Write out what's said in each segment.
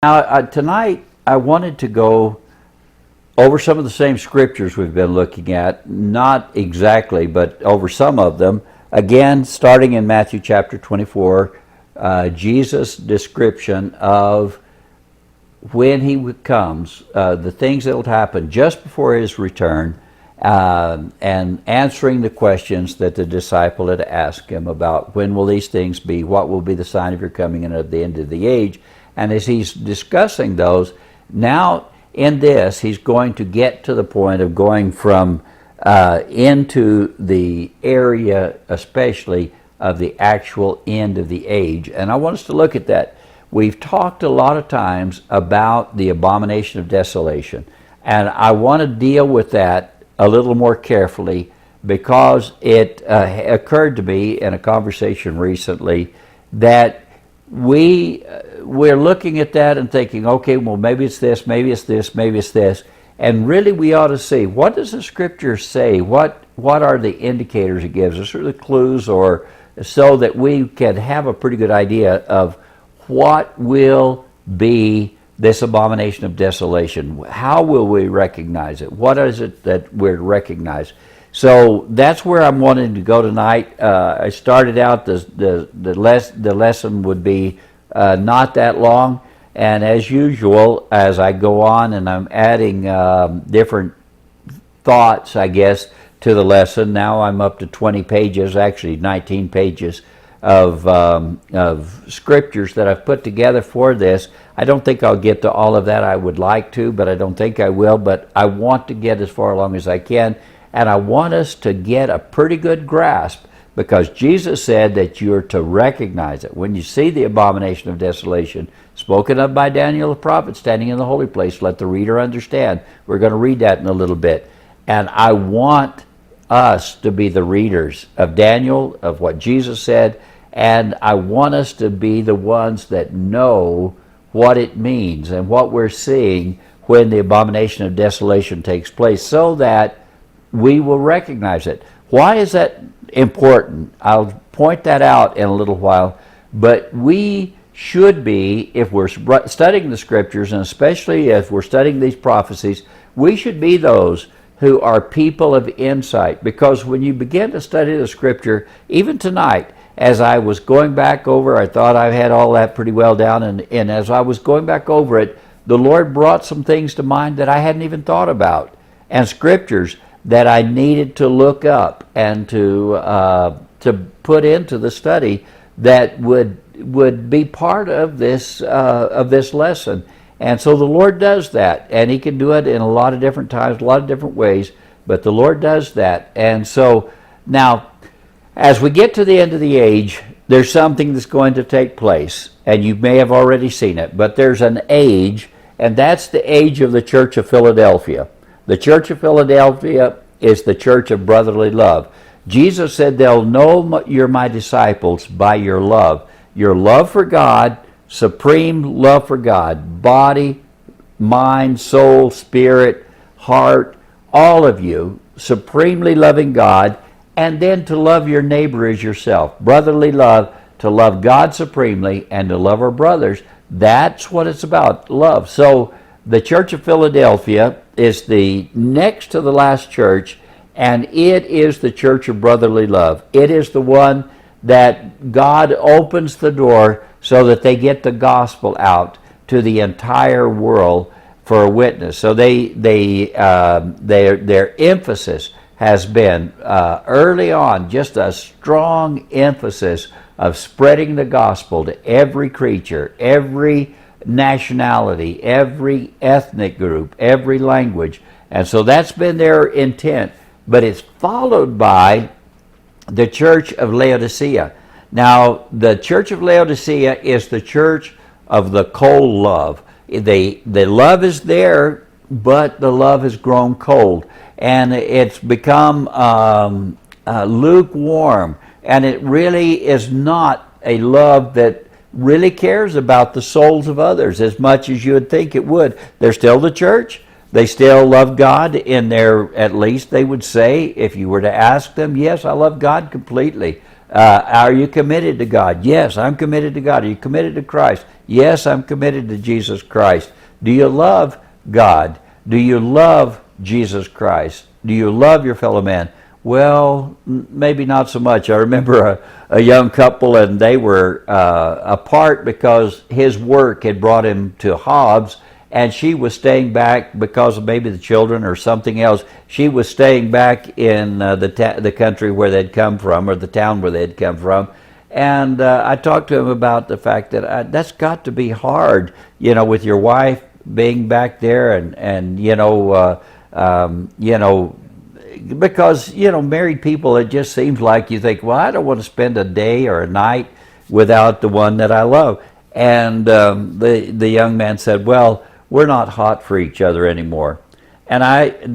Now, tonight I wanted to go over some of the same scriptures we've been looking at, not exactly, but over some of them. Again, starting in Matthew chapter 24, Jesus' description of when he comes, the things that will happen just before his return, and answering the questions that the disciple had asked him about when will these things be, what will be the sign of your coming and of the end of the age. And as he's discussing those, now in this, he's going to get to the point of going from into the area, especially of the actual end of the age. And I want us to look at that. We've talked a lot of times about the abomination of desolation. And I want to deal with that a little more carefully because it occurred to me in a conversation recently that we're looking at that and thinking, okay, well, maybe it's this, maybe it's this, maybe it's this. And really we ought to see, what does the scripture say? What are the indicators it gives us, or the clues, or so that we can have a pretty good idea of what will be this abomination of desolation? How will we recognize it? What is it that we're recognize? So that's where I'm wanting to go tonight. I started out the lesson would be not that long, and as usual, as I go on and I'm adding different thoughts, I guess, to the lesson. Now I'm up to 20 pages, actually 19 pages of scriptures that I've put together for this. I don't think I'll get to all of that. I would like to, but I don't think I will. But I want to get as far along as I can. And I want us to get a pretty good grasp, because Jesus said that you're to recognize it. When you see the abomination of desolation, spoken of by Daniel the prophet, standing in the holy place, let the reader understand. We're going to read that in a little bit. And I want us to be the readers of Daniel, of what Jesus said, and I want us to be the ones that know what it means and what we're seeing when the abomination of desolation takes place, so that we will recognize it. Why is that important? I'll point that out in a little while, but we should be, if we're studying the scriptures, and especially if we're studying these prophecies, we should be those who are people of insight, because when you begin to study the scripture, even tonight, as I was going back over, I thought I had all that pretty well down, and as I was going back over it, the Lord brought some things to mind that I hadn't even thought about, and scriptures that I needed to look up and to put into the study that would be part of this lesson. And so the Lord does that, and he can do it in a lot of different times, a lot of different ways, but the Lord does that. And so now, as we get to the end of the age, there's something that's going to take place, and you may have already seen it, but there's an age, and that's the age of the Church of Philadelphia. The Church of Philadelphia is the church of brotherly love. Jesus said, they'll know you're my disciples by your love for God, supreme love for God, body, mind, soul, spirit, heart, all of you, supremely loving God, and then to love your neighbor as yourself. Brotherly love, to love God supremely and to love our brothers. That's what it's about, love. So the Church of Philadelphia is the next to the last church, and it is the church of brotherly love. It is the one that God opens the door so that they get the gospel out to the entire world for a witness. So their emphasis has been early on just a strong emphasis of spreading the gospel to every creature, every nationality, every ethnic group, every language. And so that's been their intent. But it's followed by the Church of Laodicea. Now, the Church of Laodicea is the church of the cold love. The love is there, but the love has grown cold. And it's become lukewarm. And it really is not a love that really cares about the souls of others as much as you would think it would. They're still the church. They still love God in their, at least they would say, if you were to ask them, yes, I love God completely. Are you committed to God? Yes, I'm committed to God. Are you committed to Christ? Yes, I'm committed to Jesus Christ. Do you love God? Do you love Jesus Christ? Do you love your fellow man? Well, maybe not so much. I remember a young couple, and they were apart because his work had brought him to Hobbs, and she was staying back because of maybe the children or something else. She was staying back in the country where they'd come from, or the town where they'd come from. And I talked to him about the fact that that's got to be hard, with your wife being back there, and because married people, it just seems like you think, well, I don't want to spend a day or a night without the one that I love. And the young man said, well, we're not hot for each other anymore. And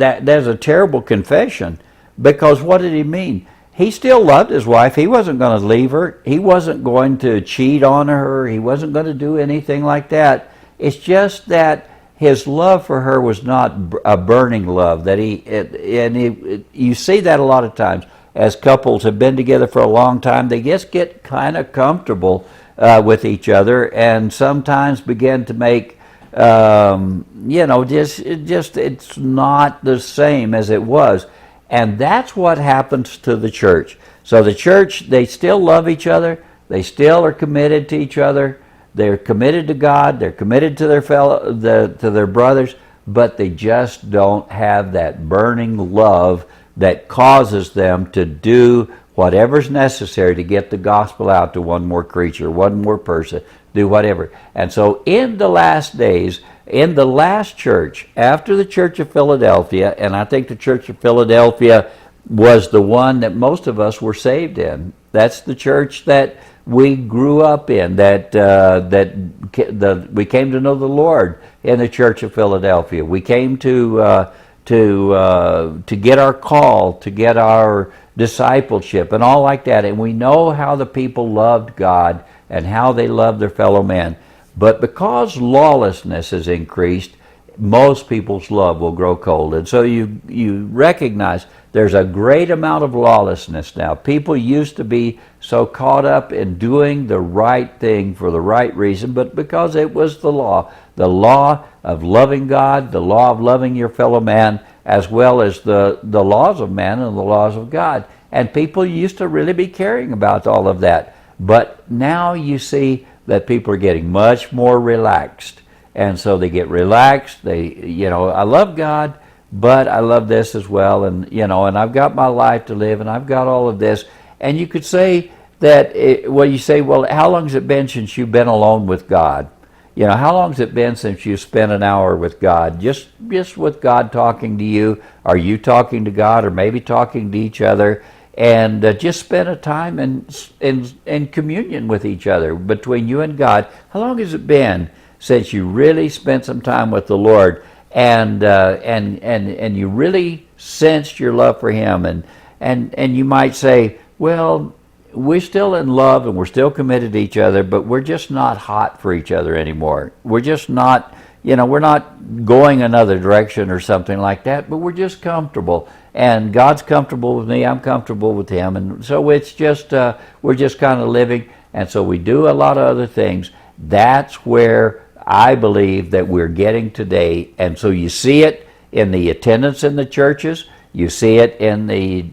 that's a terrible confession, because what did he mean? He still loved his wife. He wasn't going to leave her. He wasn't going to cheat on her. He wasn't going to do anything like that. It's just that his love for her was not a burning love. You see that a lot of times as couples have been together for a long time. They just get kind of comfortable with each other, and sometimes begin to make it's not the same as it was. And that's what happens to the church. So the church, they still love each other. They still are committed to each other. They're committed to God. They're committed to their brothers, but they just don't have that burning love that causes them to do whatever's necessary to get the gospel out to one more creature, one more person, do whatever. And so in the last days, in the last church, after the Church of Philadelphia, and I think the Church of Philadelphia was the one that most of us were saved in. That's the church that we grew up in, that we came to know the Lord in the Church of Philadelphia. We came to get our call, to get our discipleship and all like that. And we know how the people loved God and how they loved their fellow man. But because lawlessness has increased, most people's love will grow cold. And so you recognize there's a great amount of lawlessness now. People used to be so caught up in doing the right thing for the right reason, but because it was the law of loving God, the law of loving your fellow man, as well as the laws of man and the laws of God. And people used to really be caring about all of that. But now you see that people are getting much more relaxed. And so they get relaxed. I love God, but I love this as well. And, and I've got my life to live, and I've got all of this. And you could say that, how long has it been since you've been alone with God? How long has it been since you spent an hour with God? Just with God talking to you. Are you talking to God, or maybe talking to each other? And just spend a time in communion with each other, between you and God. How long has it been since you really spent some time with the Lord, and you really sensed your love for Him? And you might say, well, we're still in love and we're still committed to each other, but we're just not hot for each other anymore. We're just not, we're not going another direction or something like that, but we're just comfortable. And God's comfortable with me, I'm comfortable with Him. And so it's just, we're just kind of living. And so we do a lot of other things. That's where I believe that we're getting today. And so you see it in the attendance in the churches. You see it in the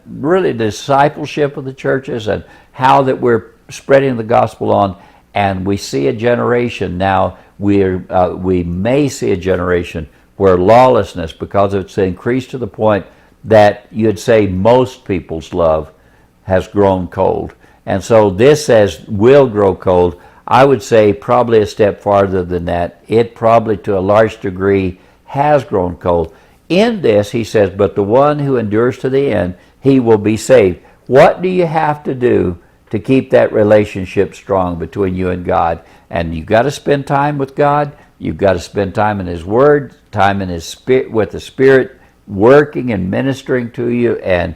really discipleship of the churches, and how that we're spreading the gospel on. And we see a generation now, we may see a generation where lawlessness, because it's increased to the point that you'd say most people's love has grown cold. And so this says will grow cold. I would say probably a step farther than that. It probably to a large degree has grown cold. In this, he says, but the one who endures to the end, he will be saved. What do you have to do to keep that relationship strong between you and God? And you've got to spend time with God. You've got to spend time in His Word, time in His Spirit, with the Spirit working and ministering to you, and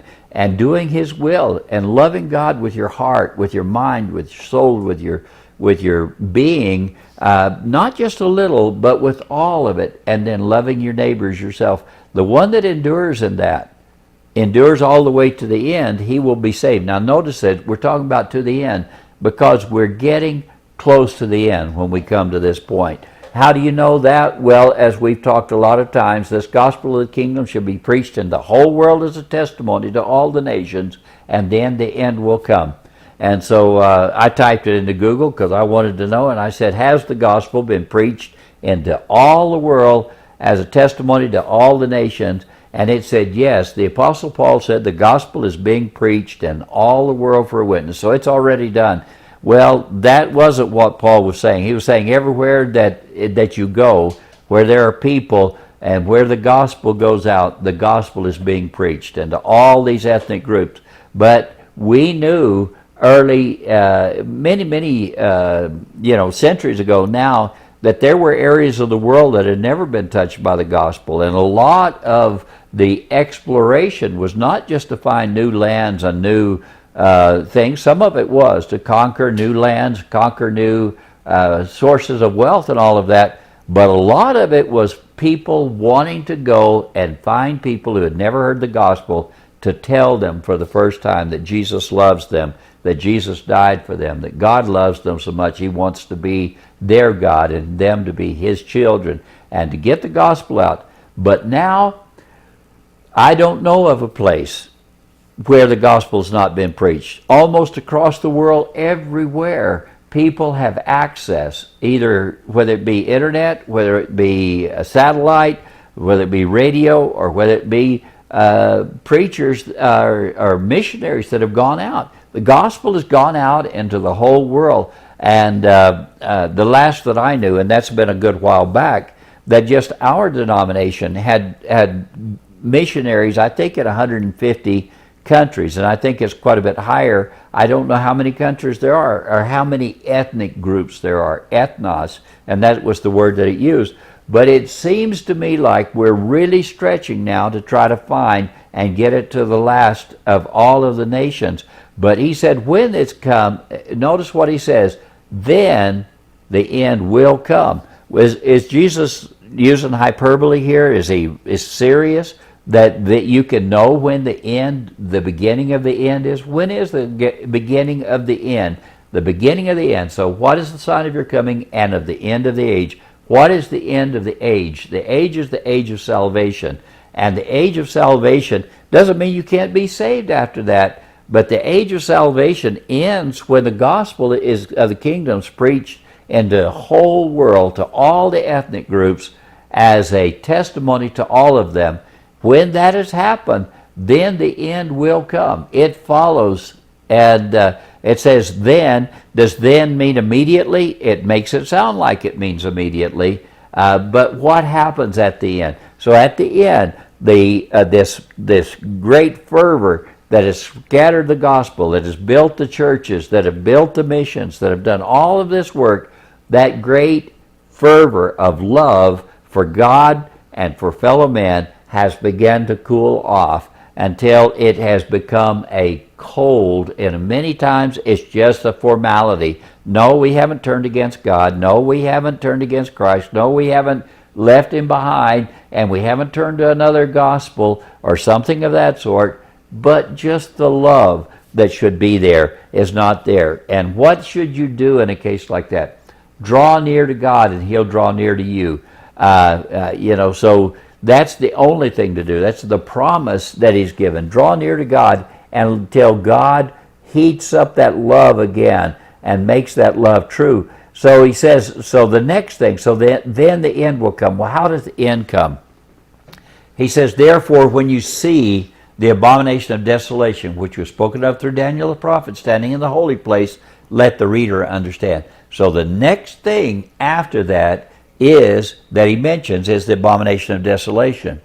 doing His will, and loving God with your heart, with your mind, with your soul, with your being, not just a little, but with all of it, and then loving your neighbors yourself. The one that endures in that, endures all the way to the end, he will be saved. Now notice that we're talking about to the end because we're getting close to the end when we come to this point. How do you know that? Well, as we've talked a lot of times, this gospel of the kingdom shall be preached in the whole world as a testimony to all the nations, and then the end will come. And so I typed it into Google because I wanted to know, and I said, has the gospel been preached into all the world as a testimony to all the nations? And it said, yes. The Apostle Paul said the gospel is being preached in all the world for a witness. So it's already done. Well, that wasn't what Paul was saying. He was saying everywhere that you go, where there are people and where the gospel goes out, the gospel is being preached into all these ethnic groups. But we knew early, many centuries ago now, that there were areas of the world that had never been touched by the gospel. And a lot of the exploration was not just to find new lands and new things. Some of it was to conquer new lands, conquer new sources of wealth and all of that. But a lot of it was people wanting to go and find people who had never heard the gospel to tell them for the first time that Jesus loves them, that Jesus died for them, that God loves them so much he wants to be their God and them to be his children, and to get the gospel out. But now, I don't know of a place where the gospel's not been preached. Almost across the world, everywhere, people have access, either whether it be internet, whether it be a satellite, whether it be radio, or whether it be preachers or missionaries that have gone out. The gospel has gone out into the whole world. And the last that I knew, and that's been a good while back, that just our denomination had missionaries, I think, in 150 countries, and I think it's quite a bit higher. I don't know how many countries there are or how many ethnic groups there are, ethnos, and that was the word that it used. But it seems to me like we're really stretching now to try to find and get it to the last of all of the nations. But he said, when it's come, notice what he says, then the end will come. Is Jesus using hyperbole here? Is he serious that you can know when the beginning of the end is? When is the beginning of the end? The beginning of the end. So what is the sign of your coming and of the end of the age? What is the end of the age? The age is the age of salvation. And the age of salvation doesn't mean you can't be saved after that, but the age of salvation ends when the gospel is of the kingdom is preached in the whole world, to all the ethnic groups, as a testimony to all of them. When that has happened, then the end will come. It follows, and it says then. Does then mean immediately? It makes it sound like it means immediately, but what happens at the end? So at the end, this great fervor that has scattered the gospel, that has built the churches, that have built the missions, that have done all of this work, that great fervor of love for God and for fellow men has begun to cool off until it has become a cold, and many times it's just a formality. No, we haven't turned against God. No, we haven't turned against Christ. No, we haven't left him behind, and we haven't turned to another gospel or something of that sort, but just the love that should be there is not there. And what should you do in a case like that? Draw near to God and he'll draw near to you. So that's the only thing to do. That's the promise that he's given. Draw near to God until God heats up that love again and makes that love true. So he says, so the next thing, so then the end will come. Well, how does the end come? He says, therefore, when you see the abomination of desolation, which was spoken of through Daniel the prophet, standing in the holy place, let the reader understand. So the next thing after that is, that he mentions, is the abomination of desolation.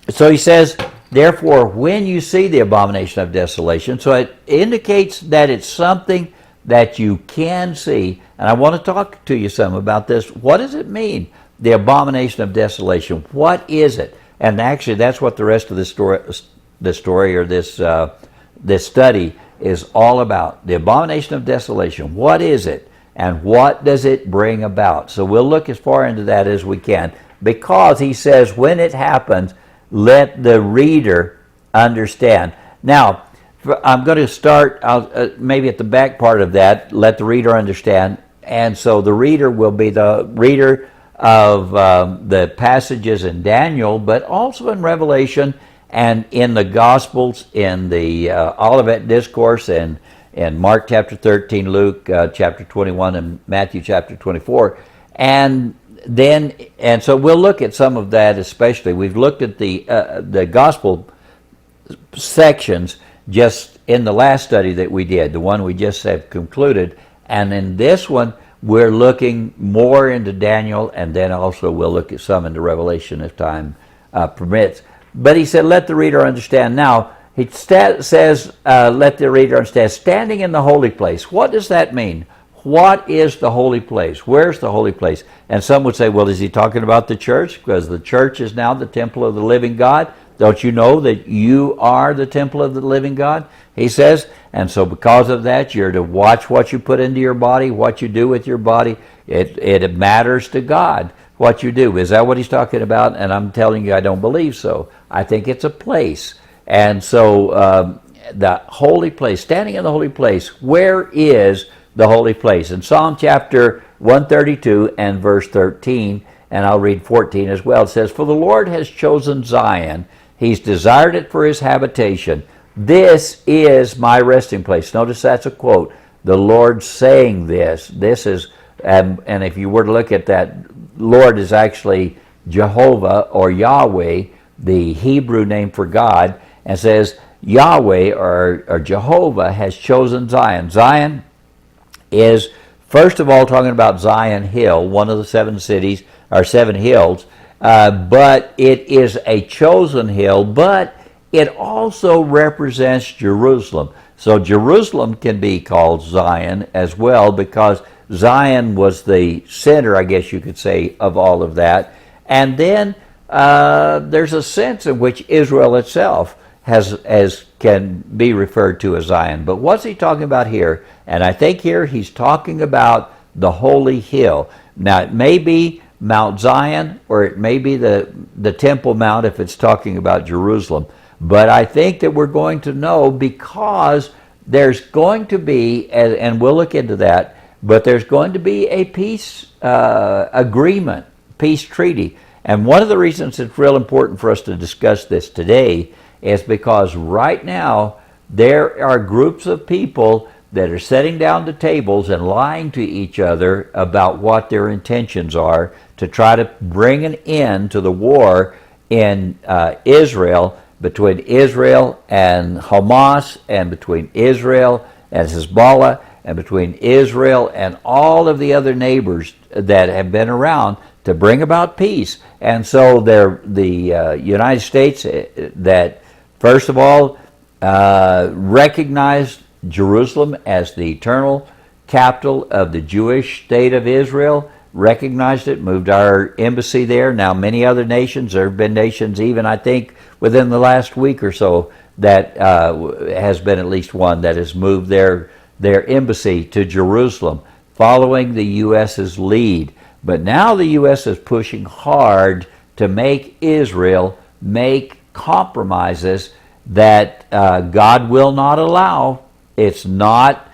So he says, therefore, when you see the abomination of desolation, so it indicates that it's something that you can see. And I want to talk to you some about this. What does it mean, the abomination of desolation? What is it? And actually, that's what the rest of this story or this study is all about. The abomination of desolation. What is it? And what does it bring about? So we'll look as far into that as we can, because he says when it happens, let the reader understand. Now, I'm going to start maybe at the back part of that, let the reader understand. And so the reader will be the reader of the passages in Daniel, but also in Revelation and in the Gospels, in the Olivet Discourse, and in Mark chapter 13, Luke chapter 21, and Matthew chapter 24. And so we'll look at some of that especially. We've looked at the Gospel sections just in the last study that we did, the one we just have concluded. And in this one, we're looking more into Daniel, and then also we'll look at some into Revelation if time permits. But he said, let the reader understand. Now, he says, let the reader understand, standing in the holy place. What does that mean? What is the holy place? Where's the holy place? And some would say, well, is he talking about the church? Because the church is now the temple of the living God. Don't you know that you are the temple of the living God? He says, and so because of that, you're to watch what you put into your body, what you do with your body. It matters to God what you do. Is that what he's talking about? And I'm telling you, I don't believe so. I think it's a place. And so the holy place, standing in the holy place, where is the holy place? In Psalm chapter 132 and verse 13, and I'll read 14 as well, it says, for the Lord has chosen Zion. He's desired it for his habitation. This is my resting place. Notice that's a quote. The Lord saying this. This is, and if you were to look at that, Lord is actually Jehovah or Yahweh, the Hebrew name for God, and says Yahweh or Jehovah has chosen Zion. Zion is, first of all, talking about Zion Hill, one of the 7 cities or 7 hills, but it is a chosen hill, but it also represents Jerusalem. So Jerusalem can be called Zion as well, because Zion was the center, I guess you could say, of all of that. And then there's a sense in which Israel itself can be referred to as Zion. But what's he talking about here? And I think here he's talking about the holy hill. Now, it may be Mount Zion, or it may be the Temple Mount if it's talking about Jerusalem. But I think that we're going to know, because there's going to be, and we'll look into that, but there's going to be a peace agreement, peace treaty. And one of the reasons it's real important for us to discuss this today is because right now there are groups of people that are sitting down to tables and lying to each other about what their intentions are to try to bring an end to the war in Israel, between Israel and Hamas, and between Israel and Hezbollah, and between Israel and all of the other neighbors that have been around to bring about peace. And so the United States that, first of all, recognized Jerusalem as the eternal capital of the Jewish state of Israel, recognized it, moved our embassy there. Now many other nations, there have been nations even, I think, within the last week or so, that has been at least one that has moved their embassy to Jerusalem, following the U.S.'s lead. But now the U.S. is pushing hard to make Israel make compromises that God will not allow. It's not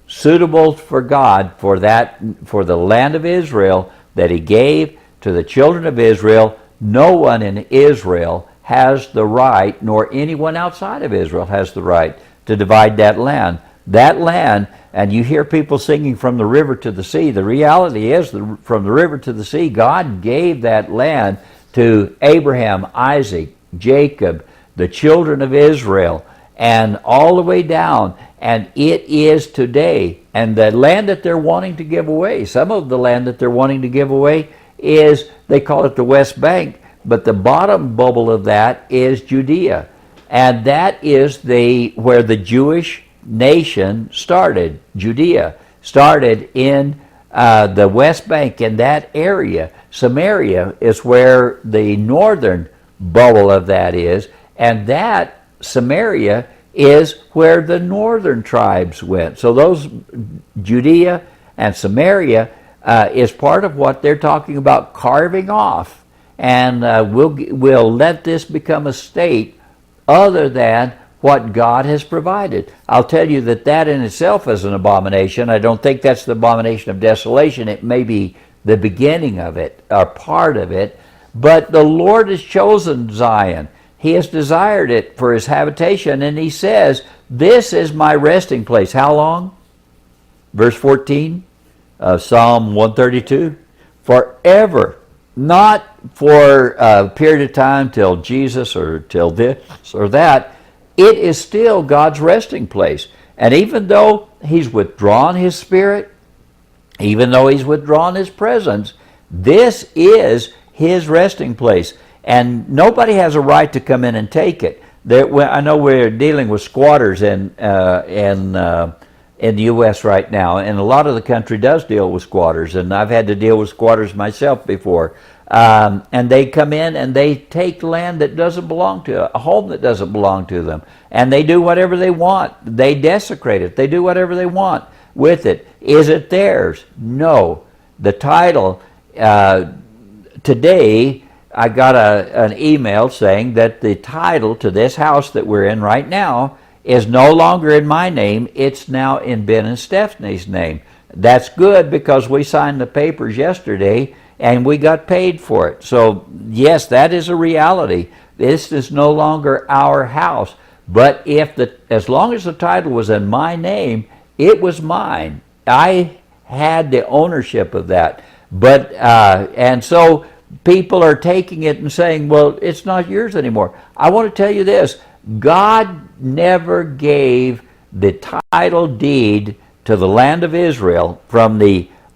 suitable for God, for the land of Israel that he gave to the children of Israel. No one in Israel has the right, nor anyone outside of Israel has the right to divide that land. That land, and you hear people singing from the river to the sea. The reality is, from the river to the sea, God gave that land to Abraham, Isaac, Jacob, the children of Israel, and all the way down. And it is today. And the land that they're wanting to give away, some of the land that they're wanting to give away is, they call it the West Bank, but the bottom bubble of that is Judea. And that is where the Jewish nation started. Judea started in the West Bank, in that area. Samaria is where the northern bubble of that is, and that Samaria is where the northern tribes went. So those Judea and Samaria is part of what they're talking about carving off and we'll let this become a state other than what God has provided. I'll tell you that in itself is an abomination. I don't think that's the abomination of desolation. It may be the beginning of it, or part of it, but the Lord has chosen Zion. He has desired it for his habitation, and he says, this is my resting place. How long? Verse 14 of Psalm 132. Forever. Not for a period of time till Jesus or till this or that. It is still God's resting place. And even though he's withdrawn his spirit, even though he's withdrawn his presence, this is his resting place. And nobody has a right to come in and take it. I know we're dealing with squatters in the U.S. right now, and a lot of the country does deal with squatters, and I've had to deal with squatters myself before. And they come in and they take land that doesn't belong to a home that doesn't belong to them, and they do whatever they want. They desecrate it. They do whatever they want with it. Is it theirs? No. The title, today I got an email saying that the title to this house that we're in right now is no longer in my name. It's now in Ben and Stephanie's name. That's good, because we signed the papers yesterday and we got paid for it. So yes, that is a reality. This is no longer our house. But as long as the title was in my name, it was mine. I had the ownership of that. But and so people are taking it and saying, well, it's not yours anymore. I want to tell you this. God never gave the title deed to the land of Israel from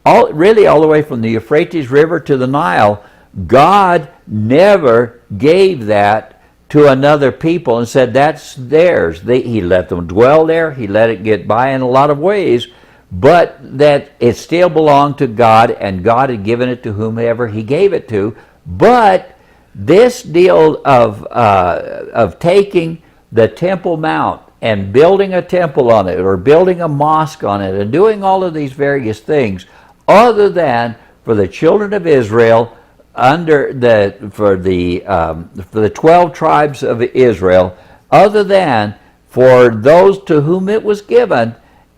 all the way from the Euphrates River to the Nile. God never gave that to another people and said that's theirs. He let them dwell there. He let it get by in a lot of ways, but that it still belonged to God, and God had given it to whomever he gave it to. But this deal of taking the Temple Mount and building a temple on it, or building a mosque on it, and doing all of these various things, other than for the children of Israel, for the 12 tribes of Israel, other than for those to whom it was given,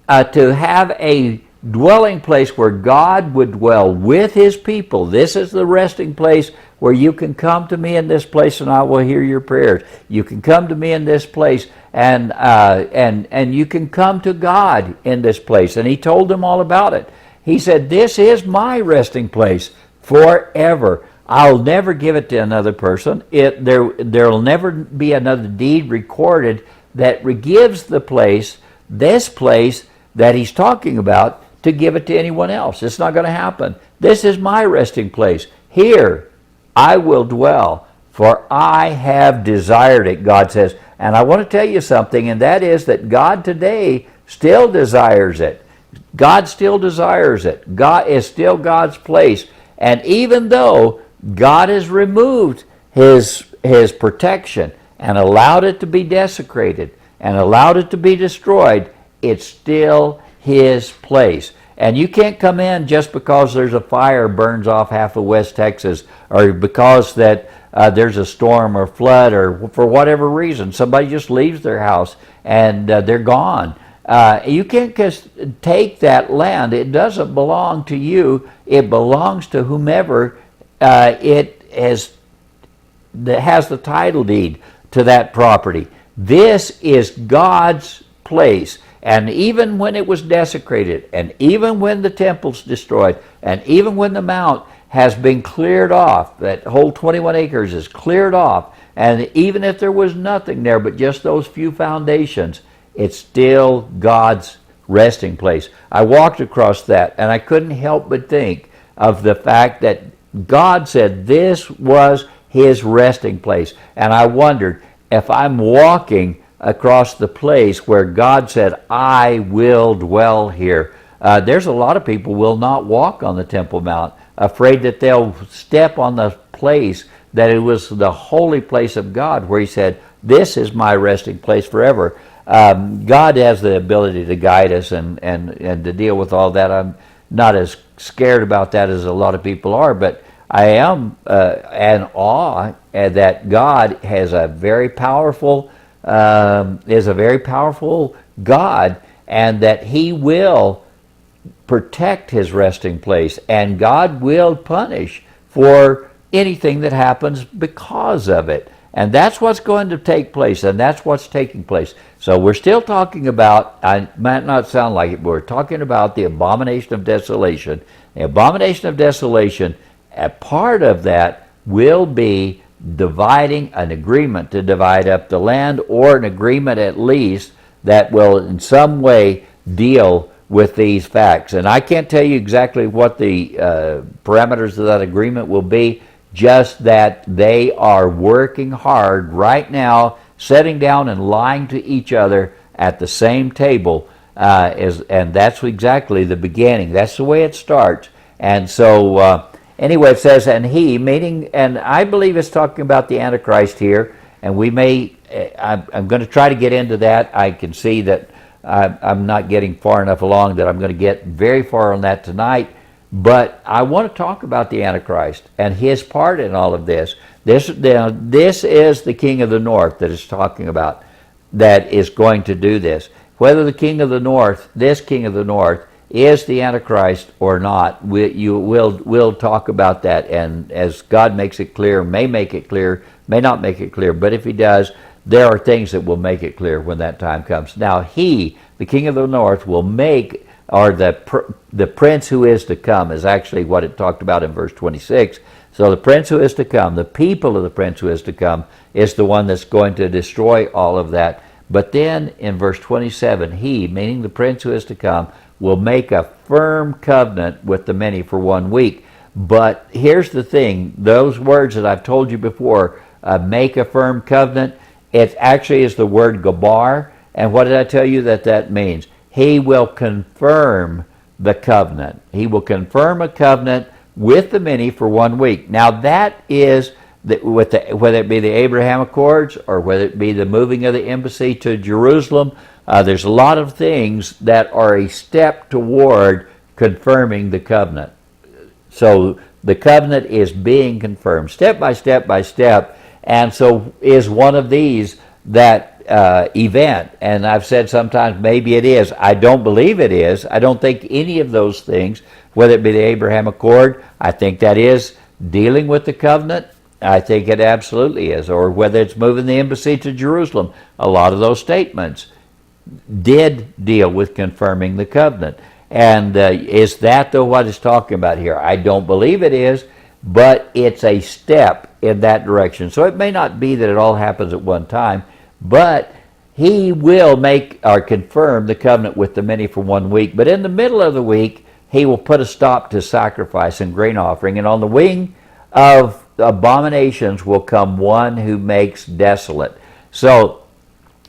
to have a dwelling place where God would dwell with his people. This is the resting place where you can come to me in this place and I will hear your prayers. You can come to me in this place and you can come to God in this place. And he told them all about it. He said, this is my resting place forever. I'll never give it to another person. There'll never be another deed recorded that gives this place that he's talking about, to give it to anyone else. It's not going to happen. This is my resting place. Here I will dwell, for I have desired it, God says. And I want to tell you something, and that is that God today still desires it. God still desires it. God is still God's place. And even though God has removed his protection and allowed it to be desecrated and allowed it to be destroyed, it's still his place. And you can't come in just because there's a fire burns off half of West Texas, or because that there's a storm or flood, or for whatever reason somebody just leaves their house and they're gone. You can't just take that land. It doesn't belong to you. It belongs to whomever that has the title deed to that property. This is God's place. And even when it was desecrated, and even when the temple's destroyed, and even when the mount has been cleared off, that whole 21 acres is cleared off, and even if there was nothing there but just those few foundations, it's still God's resting place. I walked across that, and I couldn't help but think of the fact that God said this was his resting place. And I wondered, if I'm walking across the place where God said, I will dwell here. There's a lot of people will not walk on the Temple Mount, afraid that they'll step on the place that it was the holy place of God, where he said, this is my resting place forever. God has the ability to guide us and to deal with all that. I'm not as scared about that as a lot of people are, but I am in awe that God has a very powerful, is a very powerful God, and that He will protect His resting place, and God will punish for anything that happens because of it. And that's what's going to take place, and that's what's taking place. So we're still talking about, I might not sound like it, but we're talking about the abomination of desolation. The abomination of desolation, a part of that will be dividing, an agreement to divide up the land, or an agreement at least that will in some way deal with these facts. And I can't tell you exactly what the parameters of that agreement will be, just that they are working hard right now, sitting down and lying to each other at the same table, and that's exactly the beginning. That's the way it starts. And so anyway, it says, and he, meaning, and I believe it's talking about the Antichrist here, and we may, I'm going to try to get into that. I can see that I'm not getting far enough along that I'm going to get very far on that tonight. But I want to talk about the Antichrist and his part in all of this. This is the king of the north that it's talking about, that is going to do this. Whether the king of the north, this king of the north, is the Antichrist or not, we'll talk about that. And as God makes it clear, may make it clear, may not make it clear, but if He does, there are things that will make it clear when that time comes. Now He, the king of the north, will make, or the prince who is to come is actually what it talked about in verse 26. So the prince who is to come, the people of the prince who is to come, is the one that's going to destroy all of that. But then in verse 27, he, meaning the prince who is to come, will make a firm covenant with the many for 1 week. But here's the thing, those words that I've told you before, make a firm covenant, it actually is the word gabar. And what did I tell you that means? He will confirm the covenant. He will confirm a covenant with the many for 1 week. Now that is, whether it be the Abraham Accords or whether it be the moving of the embassy to Jerusalem, there's a lot of things that are a step toward confirming the covenant. So the covenant is being confirmed step by step by step, and so is one of these that event. And I've said sometimes maybe it is. I don't believe it is. I don't think any of those things, whether it be the Abraham Accord, I think that is dealing with the covenant. I think it absolutely is. Or whether it's moving the embassy to Jerusalem, a lot of those statements did deal with confirming the covenant. And is that though what it's talking about here? I don't believe it is, but it's a step in that direction. So it may not be that it all happens at one time, but He will make or confirm the covenant with the many for 1 week. But in the middle of the week, He will put a stop to sacrifice and grain offering. And on the wing of abominations will come one who makes desolate. So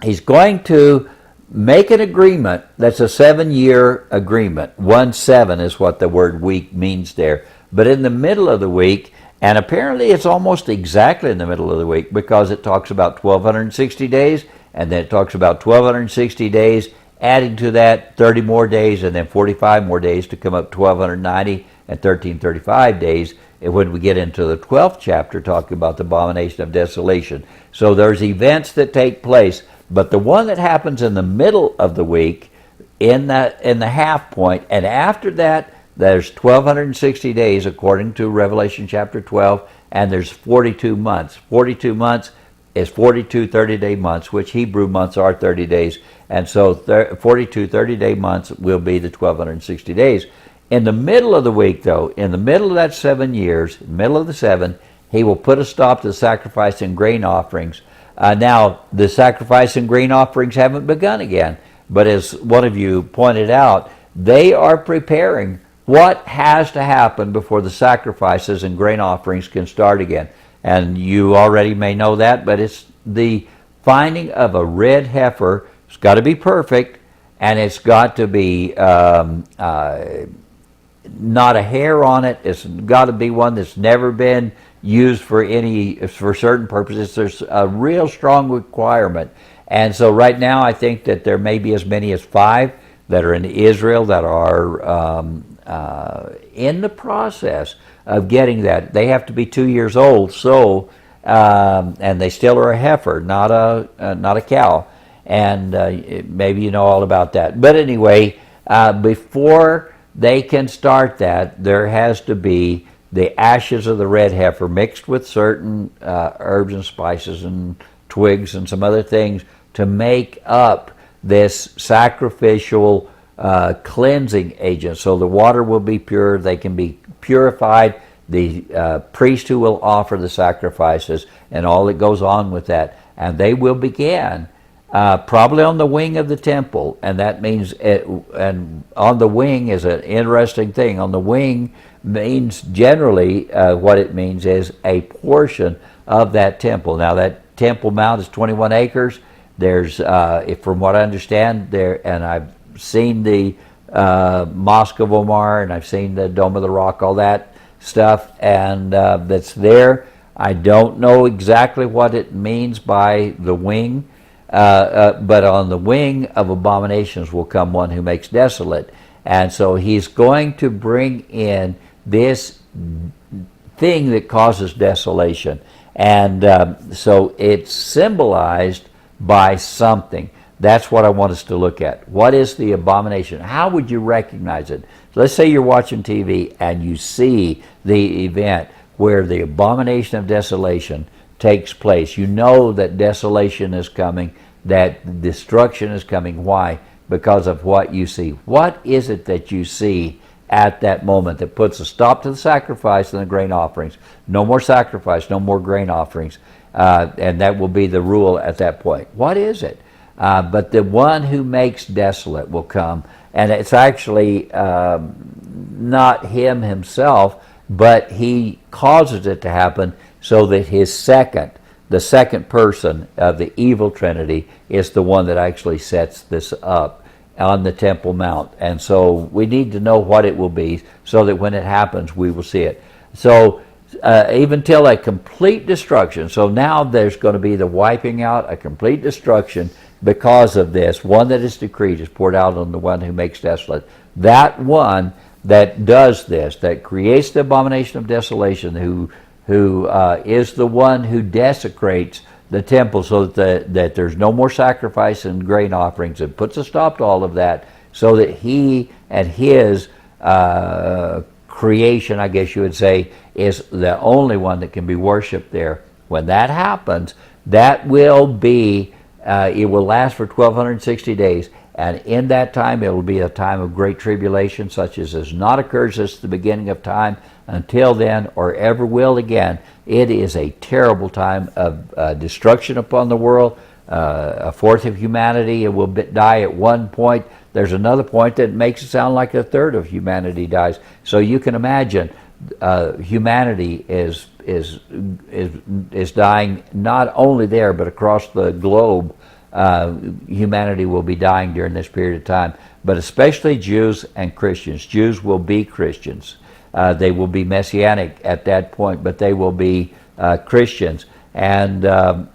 He's going to make an agreement that's a 7-year agreement. 1/7 is what the word week means there. But in the middle of the week, and apparently it's almost exactly in the middle of the week, because it talks about 1,260 days, and then it talks about 1,260 days, adding to that 30 more days, and then 45 more days to come up 1,290 and 1,335 days when we get into the 12th chapter talking about the abomination of desolation. So there's events that take place, but the one that happens in the middle of the week, in the half point, and after that, there's 1,260 days according to Revelation chapter 12, and there's 42 months. 42 months is 42 30-day months, which Hebrew months are 30 days. And so 42 30-day months will be the 1,260 days. In the middle of the week, though, in the middle of that 7 years, middle of the 7, He will put a stop to the sacrifice and grain offerings. Now, the sacrifice and grain offerings haven't begun again, but as one of you pointed out, they are preparing what has to happen before the sacrifices and grain offerings can start again. And you already may know that, but it's the finding of a red heifer. It's got to be perfect, and it's got to be not a hair on it. It's got to be one that's never been used for certain purposes. There's a real strong requirement. And so right now I think that there may be as many as 5 that are in Israel that are in the process of getting that. They have to be 2 years old, so and they still are a heifer, not a cow. And maybe you know all about that. But anyway, before they can start that, there has to be the ashes of the red heifer mixed with certain herbs and spices and twigs and some other things to make up this sacrificial cleansing agent. So the water will be pure, they can be purified, the priest who will offer the sacrifices and all that goes on with that. And they will begin probably on the wing of the temple, and that means, and on the wing is an interesting thing. On the wing means generally what it means is a portion of that temple. Now that Temple Mount is 21 acres. There's, from what I understand, there, and I've seen the Mosque of Omar, and I've seen the Dome of the Rock, all that stuff, and that's there. I don't know exactly what it means by the wing, but on the wing of abominations will come one who makes desolate. And so he's going to bring in this thing that causes desolation. And so it's symbolized by something. That's what I want us to look at. What is the abomination? How would you recognize it? So let's say you're watching TV and you see the event where the abomination of desolation takes place. You know that desolation is coming, that destruction is coming. Why? Because of what you see. What is it that you see at that moment that puts a stop to the sacrifice and the grain offerings? No more sacrifice, no more grain offerings. And that will be the rule at that point. What is it? But the one who makes desolate will come. And it's actually not him himself, but he causes it to happen so that the second person of the evil trinity is the one that actually sets this up on the Temple Mount. And so we need to know what it will be so that when it happens we will see it. So even till a complete destruction. So now there's going to be the wiping out, a complete destruction because of this. One that is decreed is poured out on the one who makes desolate. That one that does this, that creates the abomination of desolation, who is the one who desecrates the temple so that there's no more sacrifice and grain offerings, and puts a stop to all of that so that he and his creation, I guess you would say, is the only one that can be worshipped there. When that happens, that will be, it will last for 1260 days. And in that time, it will be a time of great tribulation, such as has not occurred since the beginning of time until then, or ever will again. It is a terrible time of destruction upon the world. A fourth of humanity will die at one point. There's another point that makes it sound like a third of humanity dies. So you can imagine humanity is dying not only there, but across the globe. Humanity will be dying during this period of time, but especially Jews and Christians. Jews will be Christians. They will be Messianic at that point, but they will be Christians. And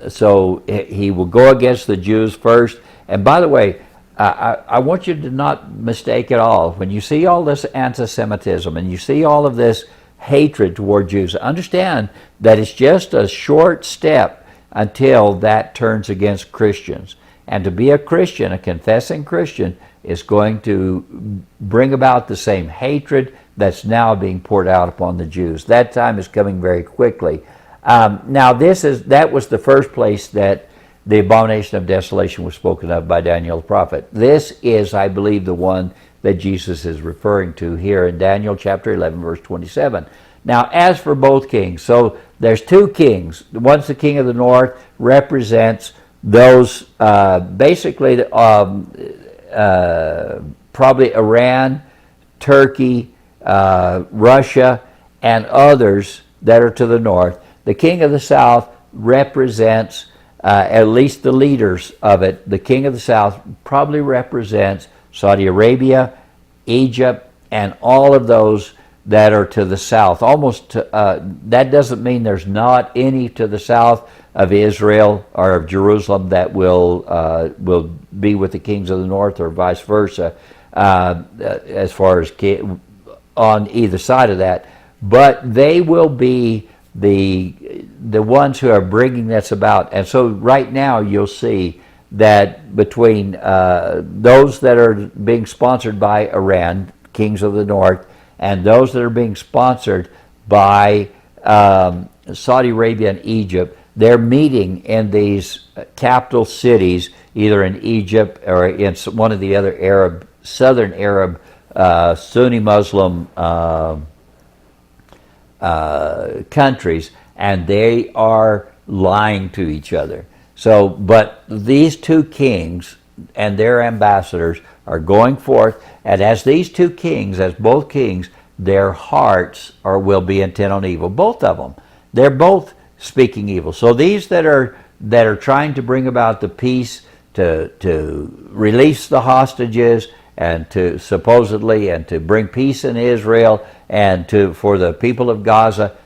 so he will go against the Jews first. And by the way, I want you to not mistake at all. When you see all this anti-Semitism and you see all of this hatred toward Jews, understand that it's just a short step until that turns against Christians. And to be a Christian, a confessing Christian, is going to bring about the same hatred that's now being poured out upon the Jews. That time is coming very quickly. Now that was the first place that the abomination of desolation was spoken of by Daniel the prophet. This is, I believe, the one that Jesus is referring to here in Daniel chapter 11, verse 27. Now, as for both kings, so there's two kings. One's the king of the north, represents those basically probably Iran, Turkey, Russia, and others that are to the north. The king of the south represents at least the leaders of it. The king of the south probably represents Saudi Arabia, Egypt, and all of those that are to the south. Almost that doesn't mean there's not any to the south of Israel or of Jerusalem that will be with the kings of the north, or vice versa, as far as on either side of that, but they will be the ones who are bringing this about. And so right now you'll see that between those that are being sponsored by Iran, kings of the north, and those that are being sponsored by Saudi Arabia and Egypt, they're meeting in these capital cities, either in Egypt or in one of the other southern Arab, Sunni Muslim countries, and they are lying to each other. So, but these two kings and their ambassadors are going forth, and as these two kings, as both kings, their hearts will be intent on evil. Both of them, they're both speaking evil. So these that are trying to bring about the peace, to release the hostages, and to supposedly and to bring peace in Israel, and for the people of Gaza,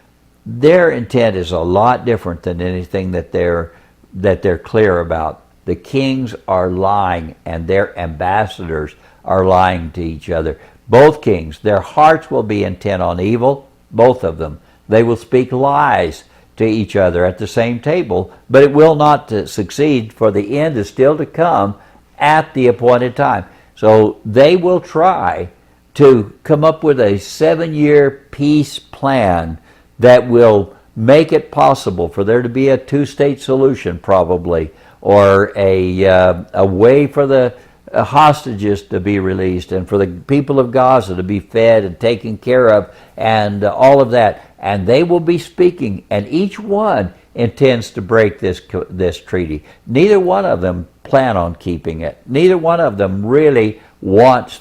their intent is a lot different than anything that they're clear about. The kings are lying, and their ambassadors are lying to each other. Both kings, their hearts will be intent on evil, both of them. They will speak lies to each other at the same table, but it will not succeed, for the end is still to come at the appointed time. So they will try to come up with a 7-year peace plan that will make it possible for there to be a two-state solution, probably, or a way for the hostages to be released, and for the people of Gaza to be fed and taken care of, and all of that. And they will be speaking, and each one intends to break this treaty. Neither one of them plan on keeping it. Neither one of them really wants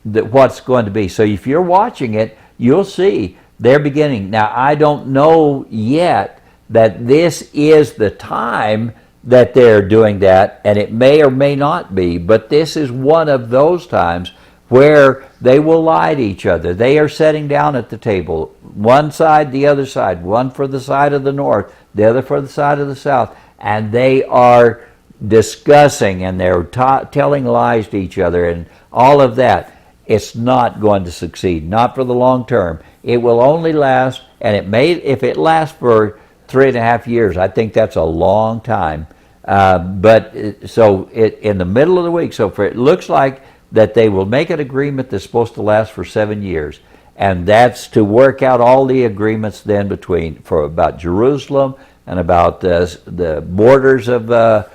what's going to be. So if you're watching it, you'll see they're beginning. Now, I don't know yet that this is the time that they're doing that, and it may or may not be, but this is one of those times where they will lie to each other. They are sitting down at the table, one side, the other side, one for the side of the north, the other for the side of the south, and they are discussing, and they're telling lies to each other, and all of that. It's not going to succeed, not for the long term. It will only last, and if it lasts for 3.5 years, I think that's a long time. In the middle of the week, it looks like that they will make an agreement that's supposed to last for 7 years, and that's to work out all the agreements then about Jerusalem and about the borders of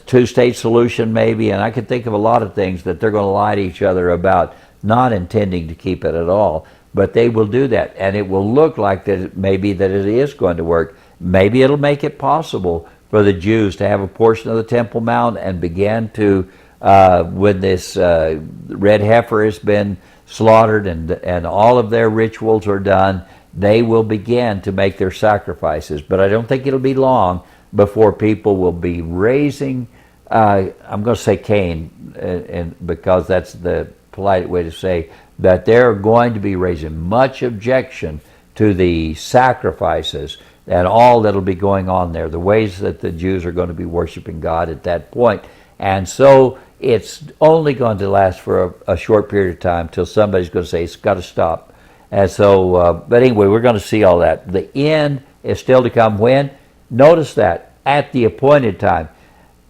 two-state solution maybe, and I can think of a lot of things that they're going to lie to each other about, not intending to keep it at all, but they will do that, and it will look like that it is going to work. Maybe it'll make it possible for the Jews to have a portion of the Temple Mount and begin to, when this red heifer has been slaughtered and all of their rituals are done, they will begin to make their sacrifices. But I don't think it'll be long before people will be raising, I'm going to say Cain, because that's the polite way to say that they're going to be raising much objection to the sacrifices and all that'll be going on there, the ways that the Jews are going to be worshiping God at that point. And so it's only going to last for a short period of time till somebody's going to say it's got to stop. And so, but anyway, we're going to see all that. The end is still to come. When? Notice that, at the appointed time.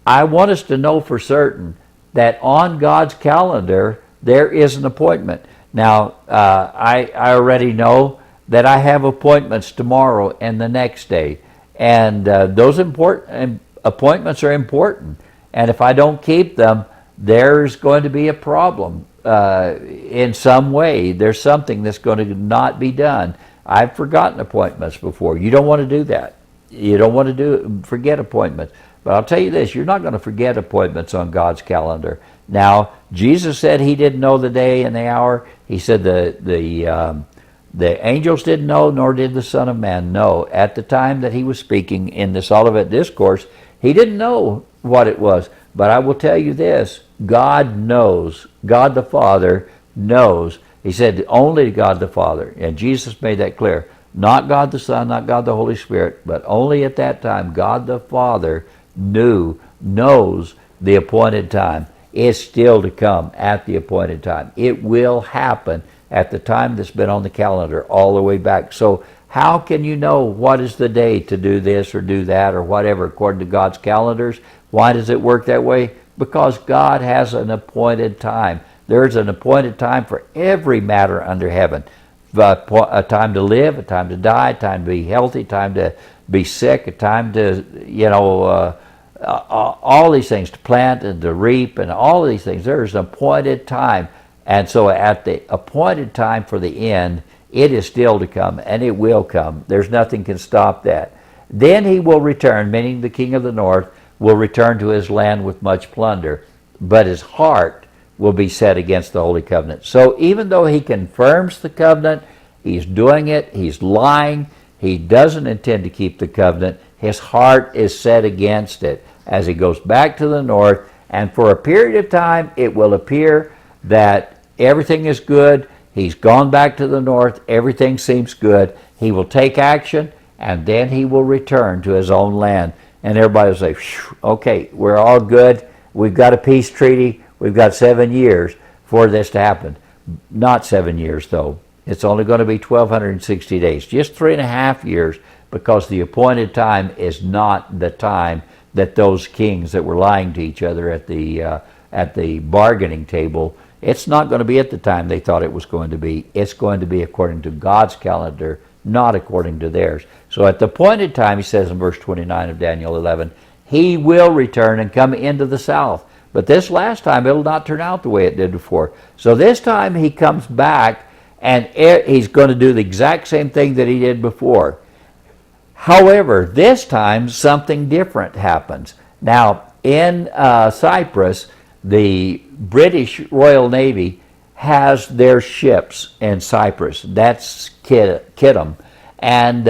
I want us to know for certain that on God's calendar there is an appointment. Now, I already know that I have appointments tomorrow and the next day, and those appointments are important. And if I don't keep them, there's going to be a problem in some way. There's something that's going to not be done. I've forgotten appointments before. You don't want to do that. You don't want to forget appointments. But I'll tell you this, you're not going to forget appointments on God's calendar. Now, Jesus said he didn't know the day and the hour. He said the angels didn't know, nor did the Son of Man know. At the time that he was speaking in this Olivet Discourse, he didn't know what it was. But I will tell you this, God knows. God the Father knows. He said only God the Father, and Jesus made that clear. Not God the Son, not God the Holy Spirit, but only at that time God the Father knows the appointed time. It's still to come at the appointed time. It will happen at the time that's been on the calendar all the way back. So how can you know what is the day to do this or do that or whatever according to God's calendars? Why does it work that way? Because God has an appointed time. There's an appointed time for every matter under heaven. A time to live, a time to die, a time to be healthy, a time to be sick, a time to, all these things, to plant and to reap and all of these things. There's an appointed time. And so at the appointed time for the end, it is still to come, and it will come. There's nothing can stop that. Then he will return, meaning the king of the north, will return to his land with much plunder, but his heart will be set against the Holy Covenant. So even though he confirms the covenant, he's doing it, he's lying, he doesn't intend to keep the covenant, his heart is set against it as he goes back to the north, and for a period of time it will appear that everything is good, he's gone back to the north, everything seems good, he will take action, and then he will return to his own land. And everybody will say, okay, we're all good, we've got a peace treaty, we've got 7 years for this to happen. Not 7 years, though. It's only going to be 1,260 days, just 3.5 years, because the appointed time is not the time that those kings that were lying to each other at the bargaining table, it's not going to be at the time they thought it was going to be. It's going to be according to God's calendar, not according to theirs. So at the appointed time, he says in verse 29 of Daniel 11, he will return and come into the south. But this last time, it'll not turn out the way it did before. So this time he comes back, and he's going to do the exact same thing that he did before. However, this time something different happens. Now, in Cyprus, the British Royal Navy has their ships in Cyprus. That's Kittim. And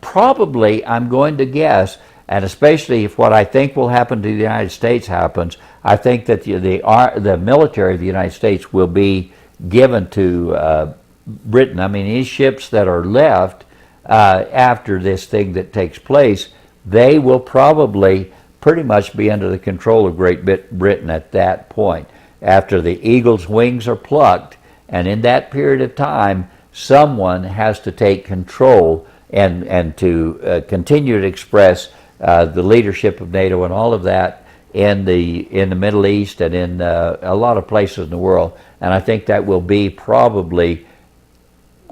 probably, I'm going to guess, and especially if what I think will happen to the United States happens, I think that the military of the United States will be given to Britain. I mean, these ships that are left after this thing that takes place, they will probably pretty much be under the control of Great Britain at that point. After the eagle's wings are plucked, and in that period of time, someone has to take control and to continue to express the leadership of NATO and all of that in the Middle East and in a lot of places in the world. And I think that will be probably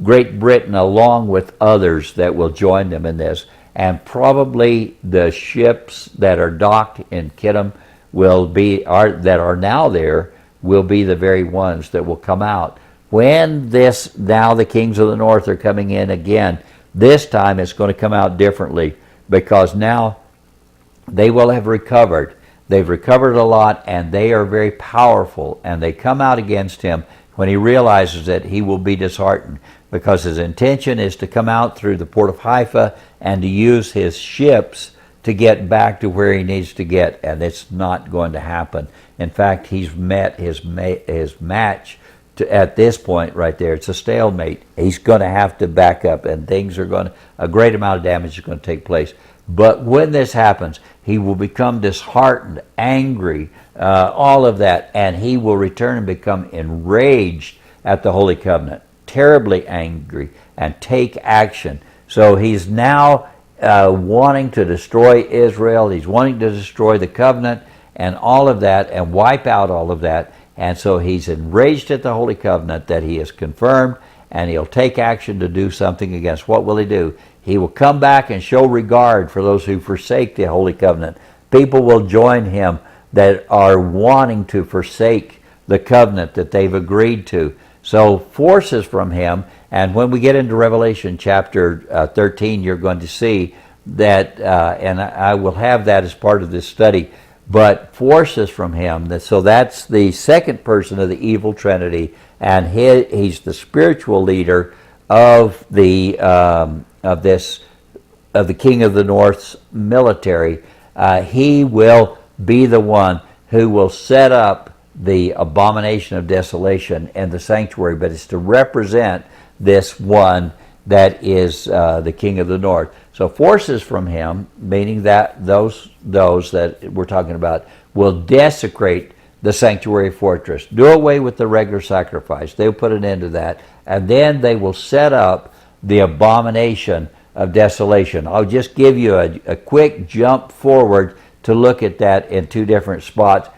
Great Britain along with others that will join them in this. And probably the ships that are docked in Kittim that are now there will be the very ones that will come out. When now the kings of the north are coming in again, this time it's going to come out differently, because now they will have recovered. They've recovered a lot, and they are very powerful, and they come out against him when he realizes that he will be disheartened, because his intention is to come out through the port of Haifa and to use his ships to get back to where he needs to get, and it's not going to happen. In fact, he's met his match at this point right there. It's a stalemate. He's going to have to back up, and a great amount of damage is going to take place. But when this happens, he will become disheartened, angry, all of that, and he will return and become enraged at the Holy Covenant, terribly angry, and take action. So he's now wanting to destroy Israel. He's wanting to destroy the covenant and all of that and wipe out all of that. And so he's enraged at the Holy Covenant that he has confirmed, and he'll take action to do something against. What will he do? He will come back and show regard for those who forsake the Holy Covenant. People will join him that are wanting to forsake the covenant that they've agreed to. So forces from him, and when we get into Revelation chapter 13, you're going to see that, and I will have that as part of this study, but forces from him. So that's the second person of the evil trinity, and he's the spiritual leader of the king of the north's military. He will be the one who will set up the abomination of desolation in the sanctuary, but it's to represent this one that is the king of the north. So forces from him, meaning that those that we're talking about, will desecrate the sanctuary fortress. Do away with the regular sacrifice. They'll put an end to that. And then they will set up the abomination of desolation. I'll just give you a quick jump forward to look at that in two different spots.